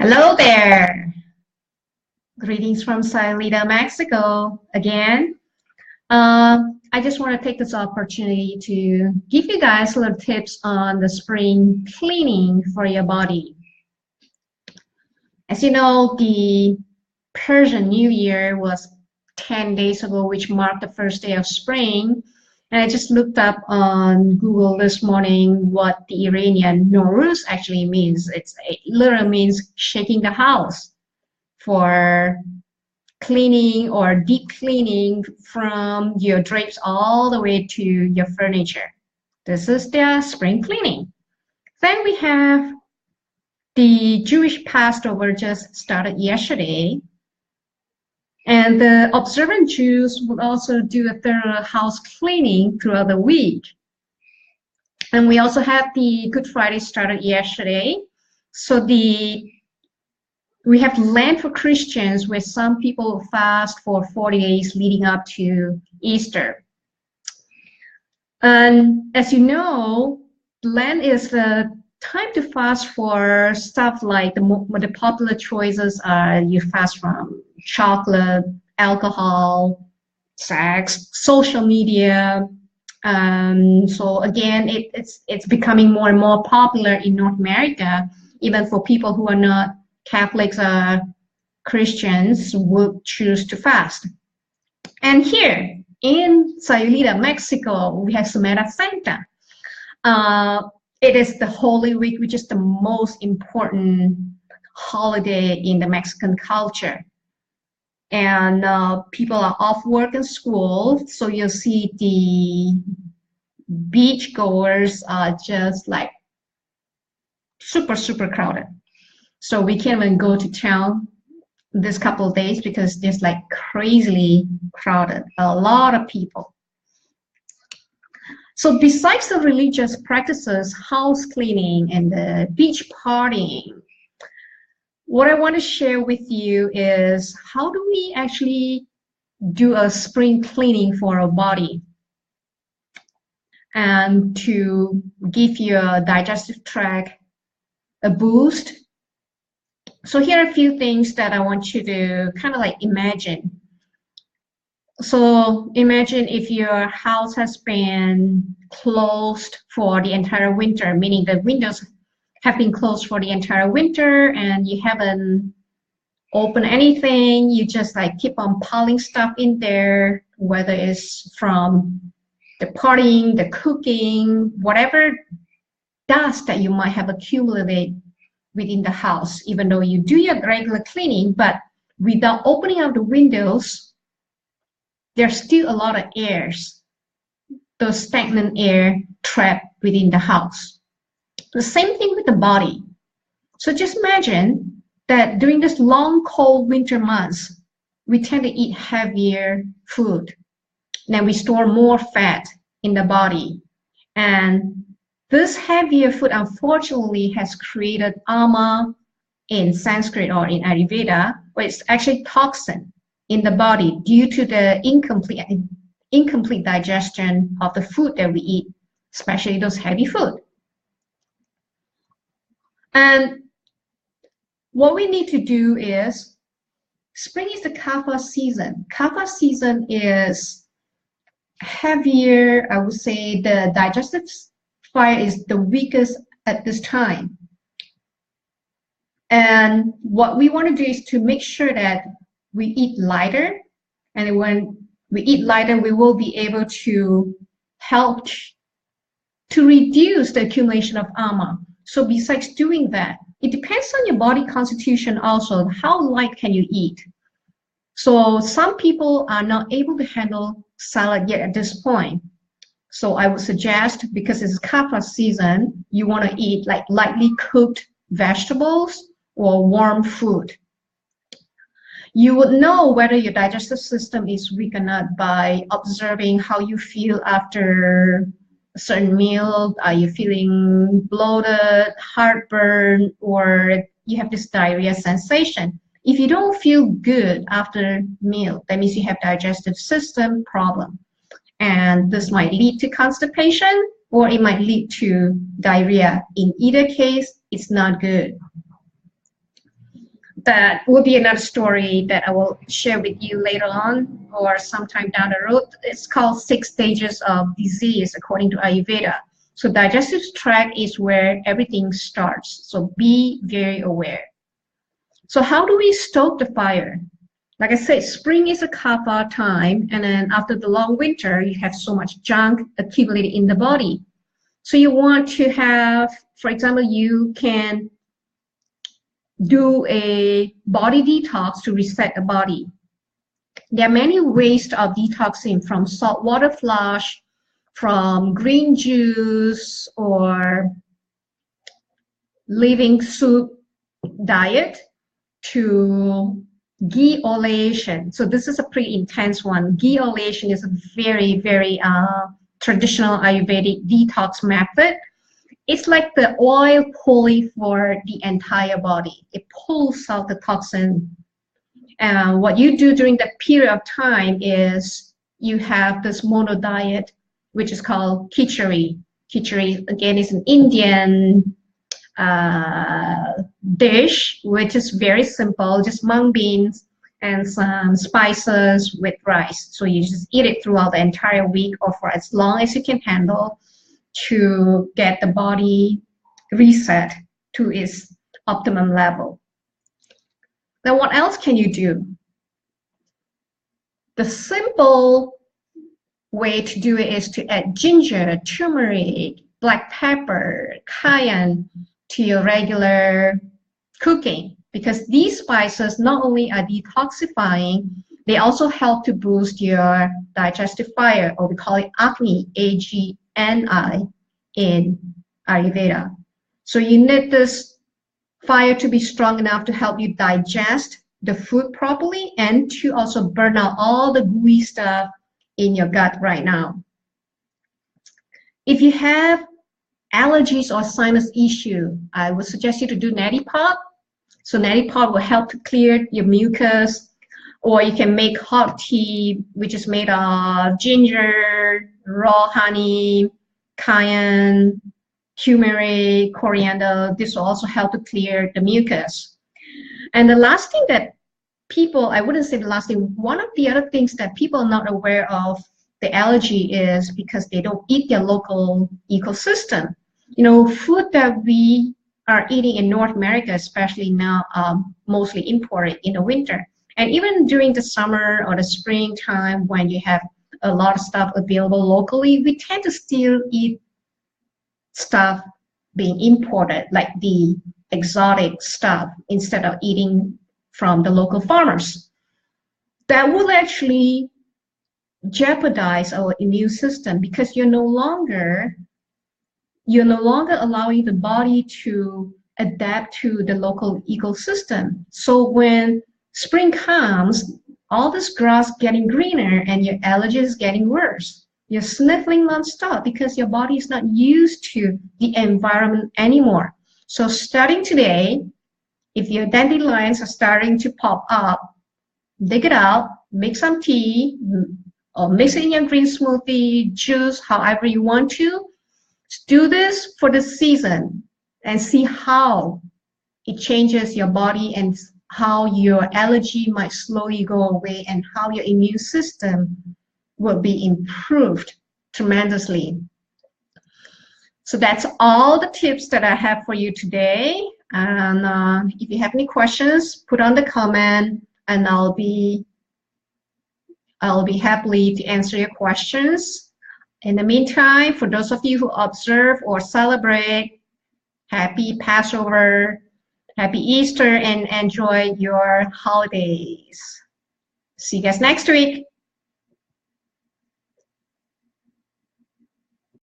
Hello there. Greetings from Sayulita, Mexico again. I just want to take this opportunity to give you guys little tips on the spring cleaning for your body. As you know, the Persian New Year was 10 days ago, which marked the first day of spring. And I just looked up on Google this morning what the Iranian Nowruz actually means. It literally means shaking the house for cleaning or deep cleaning from your drapes all the way to your furniture. This is the spring cleaning. Then we have the Jewish Passover just started yesterday. And the observant Jews would also do a thorough house cleaning throughout the week. And we also have the Good Friday started yesterday. So we have Lent for Christians, where some people fast for 40 days leading up to Easter. And as you know, Lent is the time to fast for stuff like the popular choices are you fast from chocolate, alcohol, sex, social media. So again, it's becoming more and more popular in North America, even for people who are not Catholics or Christians would choose to fast. And here in Sayulita, Mexico, we have Semana Santa. It is the Holy Week, which is the most important holiday in the Mexican culture. And people are off work and school, so you'll see the beach goers are just like super, super crowded. So we can't even go to town this couple of days because there's like crazily crowded, a lot of people. So besides the religious practices, house cleaning and the beach partying, what I want to share with you is how do we actually do a spring cleaning for our body and to give your digestive tract a boost. So here are a few things that I want you to kind of like imagine. So imagine if your house has been closed for the entire winter, meaning the windows have been closed for the entire winter and you haven't opened anything. You just like keep on piling stuff in there, whether it's from the partying, the cooking, whatever dust that you might have accumulated within the house, even though you do your regular cleaning, but without opening up the windows, there's still a lot of airs, those stagnant air trapped within the house. The same thing with the body. So just imagine that during this long, cold winter months, we tend to eat heavier food. Then we store more fat in the body. And this heavier food, unfortunately, has created ama in Sanskrit or in Ayurveda, where it's actually toxin in the body due to the incomplete digestion of the food that we eat, especially those heavy food. And what we need to do is, spring is the kapha season. Kapha season is heavier, I would say the digestive fire is the weakest at this time. And what we want to do is to make sure that we eat lighter. And when we eat lighter, we will be able to help to reduce the accumulation of ama. So besides doing that, it depends on your body constitution also. How light can you eat? So some people are not able to handle salad yet at this point. So I would suggest, because it's kapha season, you want to eat like lightly cooked vegetables or warm food. You would know whether your digestive system is weak or not by observing how you feel after a certain meal. Are you feeling bloated, heartburn, or you have this diarrhea sensation? If you don't feel good after meal, that means you have digestive system problem. And this might lead to constipation or it might lead to diarrhea. In either case, it's not good. that will be another story that I will share with you later on or sometime down the road. It's called 6 stages of disease according to Ayurveda. So digestive tract is where everything starts. So be very aware. So how do we stoke the fire? Like I said, spring is a kapha time, and then after the long winter, you have so much junk accumulated in the body. So you want to have, for example, you can do a body detox to reset the body. There are many ways of detoxing, from saltwater flush, from green juice, or living soup diet, to ghee oleation. So this is a pretty intense one. Ghee oleation is a very, very traditional Ayurvedic detox method. It's like the oil pulley for the entire body. It pulls out the toxin. And what you do during that period of time is you have this mono diet, which is called khichdi. Khichdi, again, is an Indian dish, which is very simple, just mung beans and some spices with rice. So you just eat it throughout the entire week or for as long as you can handle to get the body reset to its optimum level. Now, what else can you do? The simple way to do it is to add ginger, turmeric, black pepper, cayenne to your regular cooking, because these spices not only are detoxifying, they also help to boost your digestive fire, or we call it Agni, A-G-N-I, in Ayurveda. So you need this fire to be strong enough to help you digest the food properly and to also burn out all the gooey stuff in your gut right now. If you have allergies or sinus issue, I would suggest you to do neti pot. So neti pot will help to clear your mucus, or you can make hot tea, which is made of ginger, raw honey, cayenne, turmeric, coriander. This will also help to clear the mucus. And the last thing that people, I wouldn't say the last thing, one of the other things that people are not aware of the allergy is because they don't eat their local ecosystem. You know, food that we are eating in North America, especially now, mostly imported in the winter. And even during the summer or the springtime, when you have a lot of stuff available locally, we tend to still eat stuff being imported, like the exotic stuff, instead of eating from the local farmers. That will actually jeopardize our immune system, because you're no longer allowing the body to adapt to the local ecosystem. So when spring comes, all this grass getting greener and your allergies getting worse. You're sniffling nonstop because your body is not used to the environment anymore. So starting today, if your dandelions are starting to pop up, dig it out, make some tea, or mix it in your green smoothie, juice, however you want to. Do this for the season and see how it changes your body and how your allergy might slowly go away and how your immune system will be improved tremendously. So that's all the tips that I have for you today. And if you have any questions, put on the comment, and I'll be happy to answer your questions. In the meantime, for those of you who observe or celebrate, happy Passover, happy Easter, and enjoy your holidays. See you guys next week.